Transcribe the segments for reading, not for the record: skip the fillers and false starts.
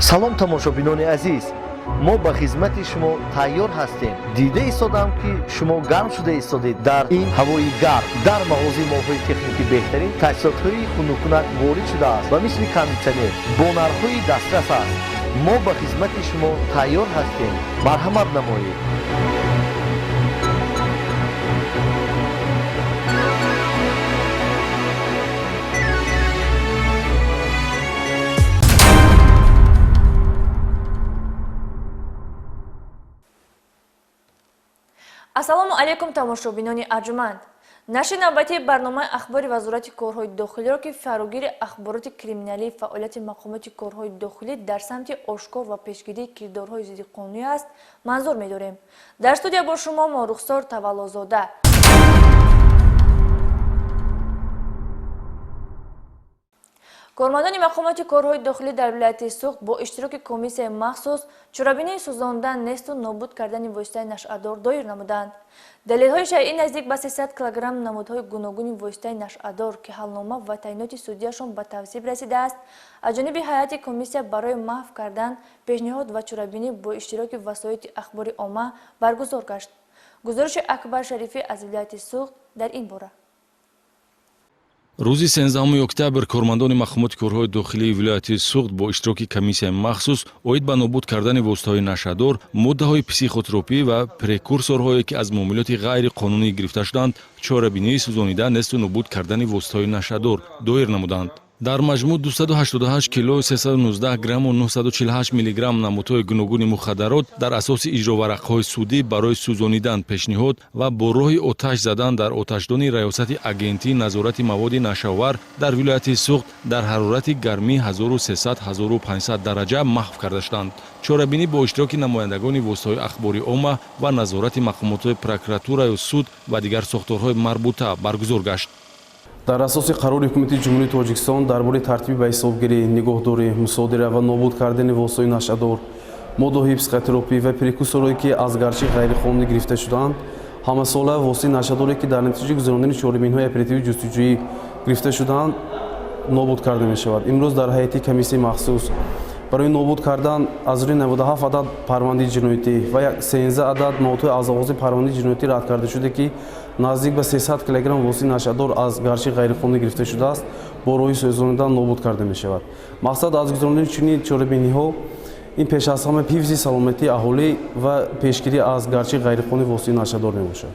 салом тамошобинони азиз, мо ба хизмати шумо тайёр ҳастем. Дида истодам ки шумо гарм шуда истодед дар ин ҳавои гарм. Дар мағозаи моҳои техникӣ беҳтарин таҷҳизотҳои хунуккунак ворид шудааст ва мисли кондитсионер бо нархҳои дастрас аст. мо ба хизмати шумо тайёр ҳастем. марҳамат намоед. ассалому алайкум тамошобинони арҷуманд. нашри навбатии барномаи ахбори вазорати корҳои дохилиро ки фарогири ахбороти криминалии фаъолияти мақомоти корҳои дохилӣ дар самти ошкор ва пешгирии кирдорҳои зиддиқонунӣ аст манзур медорем. дар студия бо шумо мо рухсор таваллозода. кормандони мақомоти корҳои дохилӣ дар вилояти Суғд бо иштироки комиссияи махсус чорабинии сӯзондан несту нобуд кардани воситаи нашъадор доир намуданд. далелҳои шаръӣ наздик ба 300 кг намудҳои гуногуни воситаи нашъадор ки ҳалнома ва таъиноти судияшон ба тавсиб расидааст аз ҷониби ҳайати комиссия барои маҳв кардан пешниҳод ва чорабинӣ бо иштироки васоити ахбори омма баргузор гашт. гузориши Акбар Шарифӣ аз вилояти Суғд дар ин бора. рӯзи 13 октябр кормандони мақомоти корҳои дохилии вилояти Суғд бо иштироки комиссияи махсус оид ба нобуд кардани воситаҳои нашъадор, моддаҳои психотропӣ ва прекурсорҳое ки аз муомилоти ғайриқонунӣ гирифта шуданд, чорабинии сӯзонида несту нобуд кардани воситаҳои нашъадор доир намуданд. дар маҷмӯъ 288 кило 319 грамму 948 миллиграмм намудҳои гуногуни мухаддарот дар асоси иҷроварақҳои судӣ барои сӯзонидан пешниҳод ва бо роҳи оташ задан дар оташдони раёсати агентии назорати маводи нашавар дар вилояти Суғд дар ҳарорати гармии 1300-1500 дараҷа маҳв карда шуданд. чорабинӣ бо иштироки намояндагони воситаҳои ахбори омма ва назорати мақомотҳои прокуратураю суд ва дигар сохторҳои марбута баргузор гашт. дар асоси қарори ҳукумати ҷумҳурии Тоҷикистон дар бораи тартиби ба ҳисобгирӣ, нигоҳдорӣ, мусодира ва нобуд кардани воситаҳои нашъадор, моддаҳои психотропӣ ва прекурсорҳое ки аз гарчи ғайриқонунӣ гирифта шуданд, ҳамасола воситаи нашъадоре ки дар натиҷаи гузарондани чорабинҳои оперативии ҷустуҷӯӣ гирифта шуданд нобуд карда мешавад. имрӯз дар ҳайати комиссияи махсус барои нобуд кардан аз рӯи 97 адад парвандаи ҷиноятӣ ва 13 адад намудҳои аз оғози парвандаи ҷиноятӣ рад карда шуда ки наздик ба 300 кг воситаи нашъадор аз гарчи ғайриқонунӣ гирифта шудааст бо роҳи сӯзонидан нобуд карда мешавад. мақсад аз гузарондани чунин чорабиниҳо ин пеш аз ҳама ҳифзи саломатии аҳолӣ ва пешгирӣ аз гарчи ғайриқонунӣ воситаи нашъадор мебошад.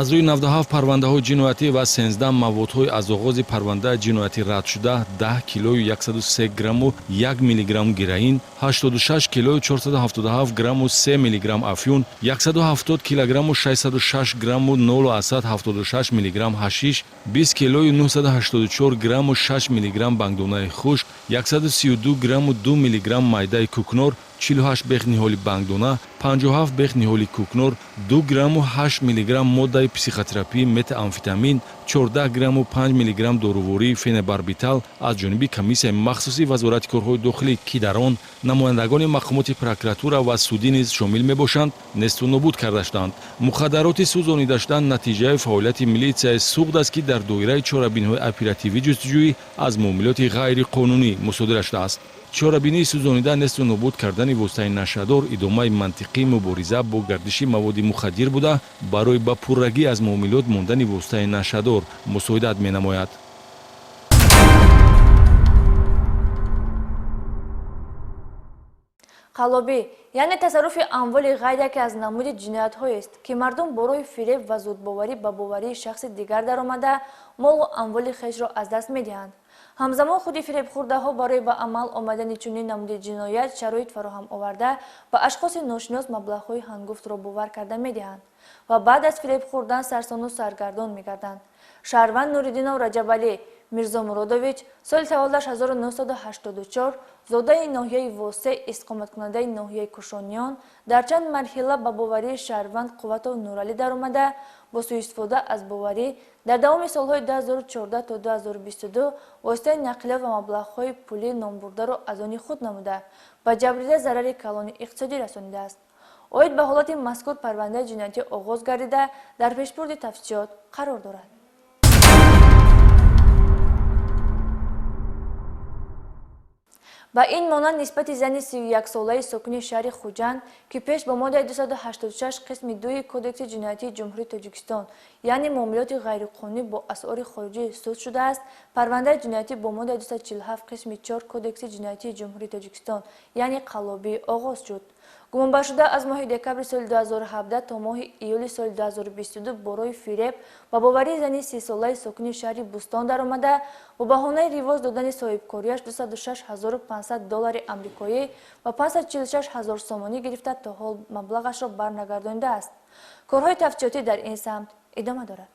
аз рӯи 97 парвандаҳои ҷиноятӣ ва 13 маводҳои аз оғози парвандаи ҷиноятӣ рад шуда 10 килои 103 грамму 1 миллиграмм героин, 86 килои 477 грамму 3 миллиграмм афюн, 170 килограмму 606 грамму 0,76 миллиграмм ҳашиш, 20 килои 984 грамму 6 миллиграмм бангдонаи хушк, 132 грамму 2 миллиграмм майдаи кӯкнор, 48 бех ниҳоли бангдона, 57 бех ниҳоли кӯкнор, 2 грамму 8 миллиграмм моддаи психотерапӣ метаамфетамин, 14 грамму 5 миллиграмм дорувории фенобарбитал аз ҷониби комиссияи махсуси вазорати корҳои дохилӣ ки дар он намояндагони мақомоти прокуратура ва судӣ низ шомил мебошанд, несту нобуд карда шуданд. мухаддароти сӯзонида шудан натиҷаи фаъолияти милитсияи Суғд аст ки дар доираи чорабинҳои оперативии ҷустуҷӯӣ аз муомилоти ғайриқонунӣ мусодира шудааст. чорабинии сӯзонида несту нобуд кардани воситаи нашъадор идомаи мантиқии мубориза бо гардиши маводи мухаддир буда барои ба пуррагӣ аз муомилот мондани воситаи нашъадор мусоидат менамояд. қаллобӣ яъне тасарруфи амволи ғайр яке аз намуди ҷиноятҳоест ки мардум бо роҳи фиреб ва зудбоварӣ ба боварии шахси дигар даромада молу амволи хешро аз даст медиҳанд. ҳамзамон худи фиребхӯрдаҳо барои ба амал омадани чунин намуди ҷиноят шароит фароҳам оварда ба ашхоси ношинос маблағҳои ҳангуфтро бовар карда медиҳанд ва баъд аз фиреб хӯрдан сарсону саргардон мегарданд. шаҳрванд Нуриддинов Раҷабалӣ Мирзо Муродович соли таваллудаш 1984 зодаи ноҳияи Восе истиқоматкунандаи ноҳияи Кушониён дар чанд марҳила ба боварии шаҳрванд Қувватов Нуралӣ даромада бо сӯистифода аз боварӣ дар давоми солҳои 2014 то 2022 воситаи нақлиёт ва маблағҳои пулӣ номбурдаро аз они худ намуда ба ҷабрида зарари калони иқтисодӣ расонидааст. оид ба ҳолати мазкур парвандаи ҷиноятӣ оғоз гардида дар пешбурди тафтишот қарор дорад. با این مانند نسبت زن 31 ساله ساکن شهر خوجند که پیش با ماده 286 قسم 2 کدکس جنایتی جمهوری تاجیکستان یعنی معاملات غیرقانونی با اسعار خارجی صادر شده است، پرونده جنایتی با ماده 247 قسم 4 کدکس جنایتی جمهوری تاجیکستان یعنی قلابی آغاز شد. گمانبر شده از ماه دکبر سال 2017 تا ماه ایول سال 2022 برای فریب و باوری زنی 30 ساله ساکن شهر بوستان درآمده با بهانه رواز دادن صاحبکاریش 206,500 دلار آمریکایی و 546,000 سومانی گرفته تا حال مبلغش را برنگردانده است. کارهای تفتیشاتی در این سمت ادامه دارد.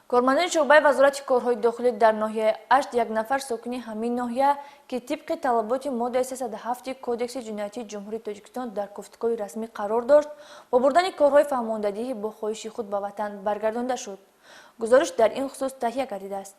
کارمندان شعبه وزارت کارهای داخلی در ناحیه اشت یک نفر ساکن همین ناحیه که طبق طلبات ماده 307 کدکس جنایتی جمهوری تاجیکستان در گفتگوی رسمی قرار داشت با بردن کارهای فرماندهی با خواهش خود به وطن برگردانده شد. گزارش در این خصوص تهیه گردیده است.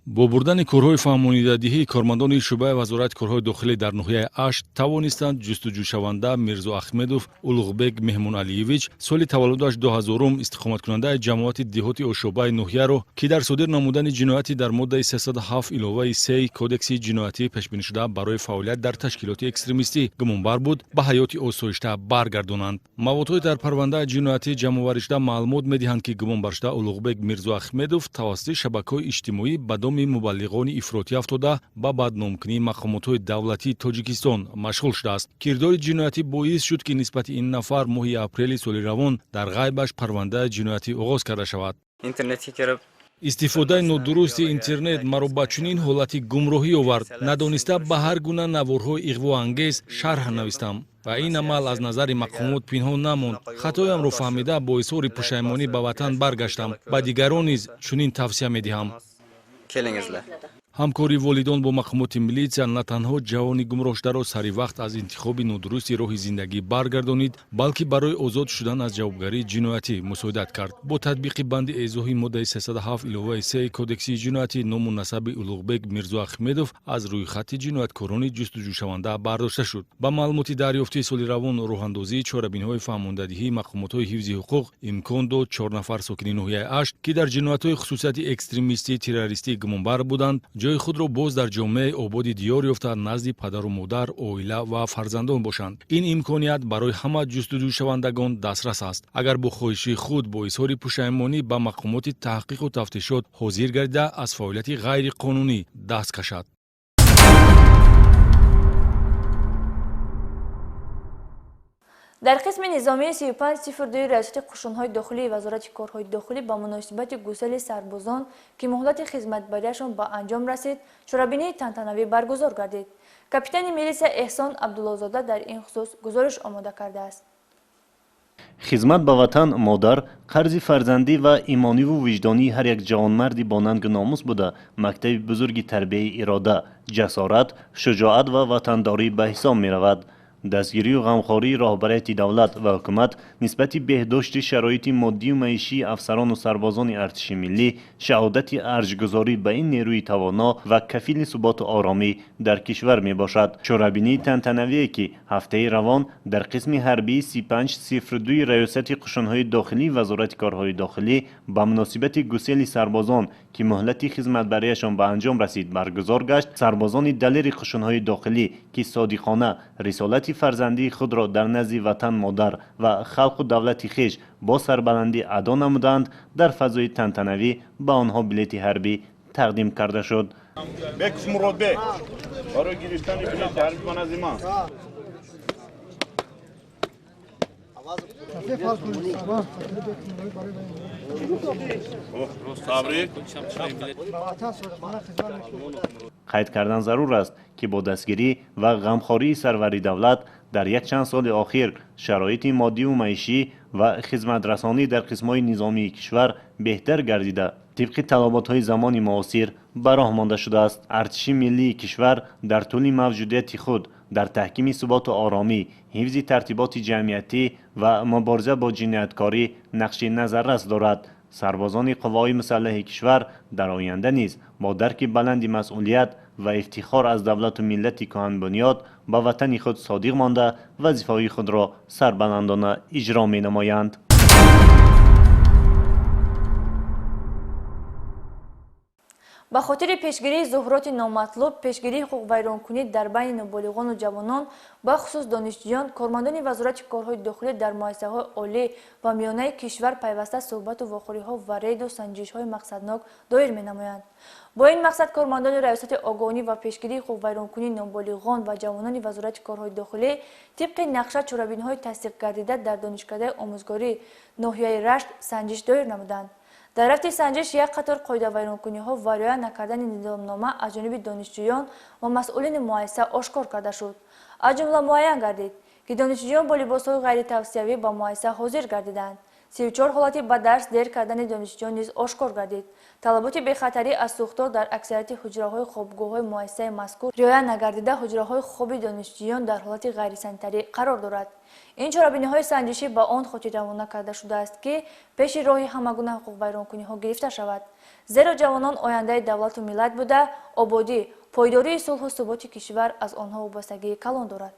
با بردن کارهای فرماندهی کارمندان شعبه وزارت کارهای داخلی در ناحیه اشت توانستند جستجوشونده میرزا احمدوف اولغبек مهمونعلیویچ سال تولدش 2000 استقامت کننده جماعت دهاتی شعبه ناحیه را که در صادر نمودن جنایتی در ماده 307 علاوه 3 کدکس جنایتی پیش بینی شده برای فعالیت در تشکیلات اکستریمیستی گمانبر بود به حیات آسایشته برگردانند. موادهای در پرونده جنایتی جمع‌آوری شده معلومات می‌دهند که گمانبر شده اولغبek میرزا احمدوف توسط شبکه‌های اجتماعی به مبلغان افراطی افتاده با بدنامکنی مقامات دولتی تاجیکستان مشغول شده است. کردار جنایتی باعث شد که نسبت این نفر ماه اپریل سال روان در غیبش پرونده جنایتی آغاز کرده شود. استفاده نادرست اینترنت مرا به چنین حالتی گمراهی آورد. ندانسته به هر گونه نوارهای اغواانگیز شرح نوشتم و این عمل از نظر مقامات پنهان نماند. خطایم را فهمیده با اظهار پشیمانی به وطن برگشتم. به دیگران نیز چنین توصیه می‌دهم. ҳамкори волидон бо мақомоти милитсия на танҳо ҷавони гумроҳшударо сари вақт аз интихоби нодурусти роҳи зиндагӣ баргардонид, балки барои озод шудан аз ҷавобгарии ҷиноятӣ мусоидат кард. Бо татбиқи банди эъзоҳи моддаи 307 иловаи 3 кодекси ҷиноятӣ ному насаби Улуғбек Мирзо Ахмедов аз рӯйхати ҷинояткорони ҷустуҷӯшаванда бардошта шуд. Ба маълумоти дарёфтии соли равон роҳандозии чорабиниҳои фаҳмондадиҳии мақомотҳои ҳифзи ҳуқуқ имкон дод 4 нафар сокини ноҳияи Ашт ки дар ҷиноятҳои хусусияти экстремистӣ террористӣ гумонбар буданд, ҷои худро боз дар ҷомеаи ободи диёр ёфта назди падару модар, оила ва фарзандон бошанд. Ин имконият барои ҳама ҷустуҷӯшавандагон дастрас аст. Агар бо хоҳиши худ бо изҳори пушаймонӣ ба мақомоти таҳқиқу тафтишот ҳозир гардида аз фаъолияти ғайриқонунӣ даст кашад. در قسم نظامی 3502 ریاست قشون‌های داخلی وزارت کارهای داخلی با مناسبت گسیل سربازان که مهلت خدمتبریشان با انجام رسید، شورابینی تنتنوی برگزار گردید. کاپیتان میلیسیا احسان عبدالله‌زاده در این خصوص گزارش آماده کرده است. خدمت به وطن مادر قرض فرزندی و ایمانی و وجدانی هر یک جوانمردی با ننگ ناموس بوده مکتب بزرگی تربیت اراده، جسارت، شجاعت و وطنداری به حساب می رود. دستگیری و غمخواری راهبریت دولت و حکومت نسبت بهداشت شرایط مادی و معیشی افسران و سربازان ارتش ملی شهادت ارجگذاری به این نیروی توانا و کفیل ثبات و آرامی در کشور می باشد. شورابینی تنتنوی که هفته روان در قسم حربی 3502 ریاست قشون‌های داخلی وزارت کارهای داخلی به مناسبت گسیل سربازان که مهلت خدمت برایشان به انجام رسید برگزار گشت. سربازان دلیر قشون‌های داخلی که صادقانه رسالت فرزندی خود را در نزد وطن مادر و خلق و دولت خویش با سربلندی ادا نمودند، در فضای تنتنوی به آنها بلیط حربی تقدیم کرده شد. بکش مراد بک برای گرفتن بلیط حربی منظمان. قید کردن ضرور است که با دستگیری و غمخواری سروری دولت در یک چند سال اخیر شرایط مادی و معیشی و خدمت رسانی در قسم‌های نظامی کشور بهتر گردیده طبق طلبات‌های زمان معاصر به راه مانده شده است. ارتش ملی کشور در طول موجودیت خود در تحکیم ثبات و آرامی، حفظ ترتیبات جمعیتی و مبارزه با جنایتکاری نقش نظررس دارد. سربازان قوای مسلح کشور در آینده نیز با درک بلند مسئولیت و افتخار از دولت و ملت کهن بنیاد به وطن خود صادق مانده وظیفه‌های خود را سربلندانه اجرا می نمایند. ба хотири пешгирии зуҳуроти номатлуб, пешгирии ҳуқуқвайронкунӣ дар байни ноболиғону ҷавонон, бахусус донишҷӯён, кормандони Вазорати корҳои дохилӣ дар муассисаҳои олӣ ва миёнаи кишвар пайваста суҳбату вохӯриҳо ва рейду санҷишҳои мақсаднок доир менамоянд. Бо ин мақсад кормандони раёсати огоҳонӣ ва пешгирии ҳуқуқвайронкунии ноболиғон ва ҷавонони Вазорати корҳои дохилӣ тибқи нақша чорабиниҳои тасдиқ гардида дар донишкадаи омӯзгории ноҳияи Рашт санҷиш доир намуданд. Дар рафти санҷиш як қатор қоидавайронкуниҳо ва риоя накардани низомнома аз ҷониби донишҷӯён ва масъулини муассиса ошкор карда шуд. Аз ҷумла муайян гардид, ки донишҷӯён бо либосҳои ғайритавсиявӣ ба муассиса ҳозир гардиданд. 34 ҳолати ба дарс дер кардани донишҷӯён низ ошкор гардид. Талаботи бехатарӣ аз сӯхтор дар аксарияти ҳуҷраҳои хобгоҳҳои муассисаи мазкур риоя нагардида ҳуҷраҳои хоби донишҷӯён дар ҳолати ғайрисанитарӣ қарор дорад. Ин чорабиниҳои санҷишӣ ба он хотир равона карда шудааст, ки пеши роҳи ҳамагуна ҳуқуқвайронкуниҳо гирифта шавад. Зеро ҷавонон ояндаи давлату миллат буда, ободӣ, пойдории сулҳу суботи кишвар аз онҳо вобастагии калон дорад.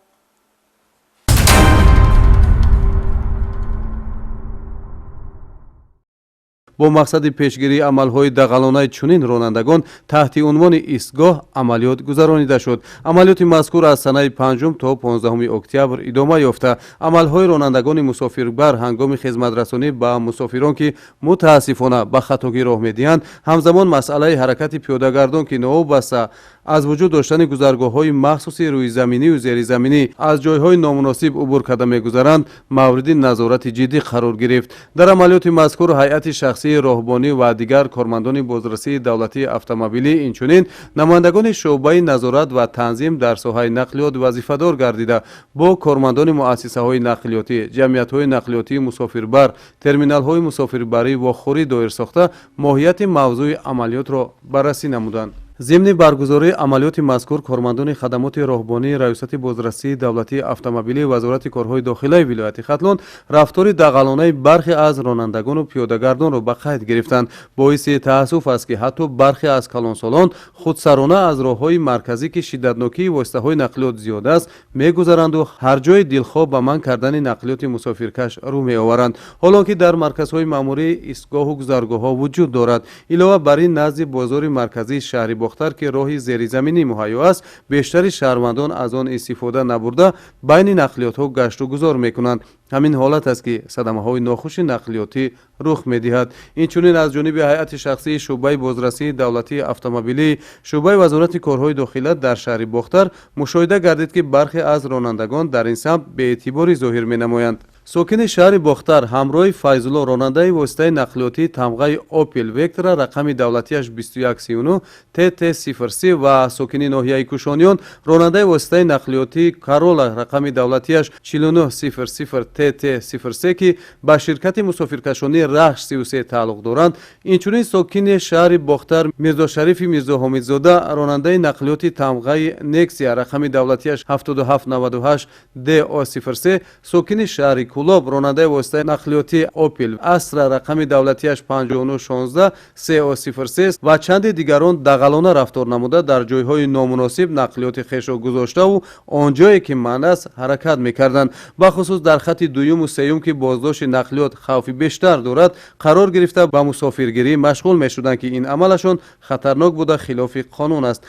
бо мақсади пешгирии амалҳои дағалонаи чунин ронандагон таҳти унвони истгоҳ амалиёт гузаронида шуд. амалиёти мазкур аз санаи 5 то 15 октябр идома ёфта. амалҳои ронандагони мусофирбар ҳангоми хизматрасонӣ ба мусофирон ки мутаассифона ба хатогӣ роҳ медиҳанд, ҳамзамон масъалаи ҳаракати пиёдагардон ки новобаста аз вуҷуд доштани гузаргоҳҳои махсуси рӯизаминию зеризаминӣ аз ҷойҳои номуносиб убур карда мегузаранд, мавриди назорати ҷиддӣ қарор гирифт. дар амалиёти мазкур ҳайати шахсии роҳбонӣ ва дигар кормандони бозрасии давлатии автомобилӣ, инчунин намояндагони шуъбаи назорат ва танзим дар соҳаи нақлиёт вазифадор гардида, бо кормандони муассисаҳои нақлиётӣ, ҷамъиятҳои нақлиётии мусофирбар, терминалҳои мусофирбарӣ вохӯрӣ доир сохта моҳияти мавзӯи амалиётро баррасӣ намуданд. ضمن برگزاری عملیات مذکور کارمندان خدمات راهبانی ریاست بازرسی دولتی اتومبیلی وزارت کارهای داخلی ولایت ختلان رفتار دغلانه برخی از رانندگان و پیاده‌گردان را به قید گرفتند. باعث تأسف است که حتی برخی از کلانسالان خودسرانه از راههای مرکزی که شدتناکی واسطه‌های نقلیات زیاد است می‌گذرند و هر جای دلخواه به من کردن نقلیات مسافرکش رو می‌آورند. حالانکه در مرکزهای ماموری ایستگاه و گذرگاه‌ها وجود دارد. علاوه بر این نزد بازار مرکزی شهر باختر که راهی زیرزمینی مهیا است، بیشتر شهروندان از آن استفاده نبرده بین نقلیات‌ها گشت و گذار می‌کنند. همین حالت است که صدمه‌های ناخوش نقلیاتی رخ می‌دهد. اینچنین از جانب هیئت شخصی شعبه بازرسی دولتی اتومبیلی شعبه وزارت کارهای داخلی در شهر باختر مشاهده گردید که برخی از رانندگان در این سمت بی‌اعتباری ظاهر می‌نمایند. ساکن شهر باختر همراه فیض‌الله راننده واسطه نقلیاتی تمغه اوپل وکتر رقم دولتیش 2139 TT03 و ساکن ناحیه کوشانیان راننده واسطه نقلیاتی کارولا رقم دولتیش 4900 TT03 که به شرکت مسافرکشانی رخش 33 تعلق دارند. اینچنین ساکن شهر باختر میرزا شریف میرزا حمیدزاده راننده نقلیاتی تمغه نکسیا رقم دولتیش 7798 DO03 ساکن شهر کلاب راننده واسطه نقلیاتی اوپل اسرا رقم دولتیش 5916 CO03 و چند دیگران دغلانه رفتار نموده در جایهای نامناسب نقلیات خویش را گذاشته و آنجایی که منع است حرکت می‌کردند. به خصوص در خط دوم و سوم که بازداشت نقلیات خوفی بیشتر دارد قرار گرفته به مسافرگیری مشغول می‌شدند که این عملشان خطرناک بوده خلاف قانون است.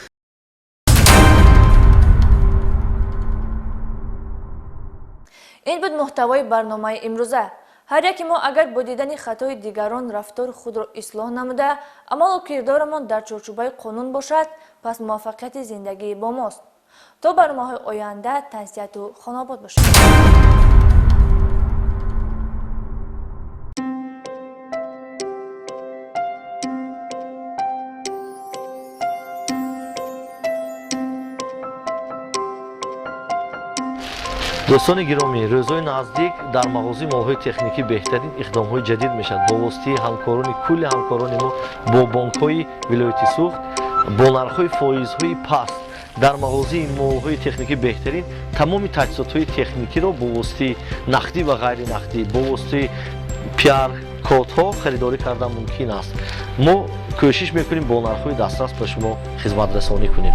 این بود محتوای برنامه امروزه. هر یکی ما اگر با دیدن خطای دیگران رفتار خود را اصلاح نموده عمل و کردارمان در چارچوبه قانون باشد، پس موفقیت زندگی با ماست. تا برنامه‌های آینده تنصیحت و خاناباد باشید. دوستان گرامی، روزهای نزدیک در مغازه مال‌های تکنیکی بهترین اقدام‌های جدید میشد. با واسطه همکاران کل همکاران ما با بانک‌های ولایتی سوخت با نرخ‌های فایزهای پست در مغازه مال‌های تکنیکی بهترین تمام تجهیزات‌های تکنیکی را با واسطه نقدی و غیر نقدی با واسطه PR کدها خریداری کردن ممکن است. ما کوشش می‌کنیم با نرخ‌های دسترس به شما خدمت رسانی کنیم.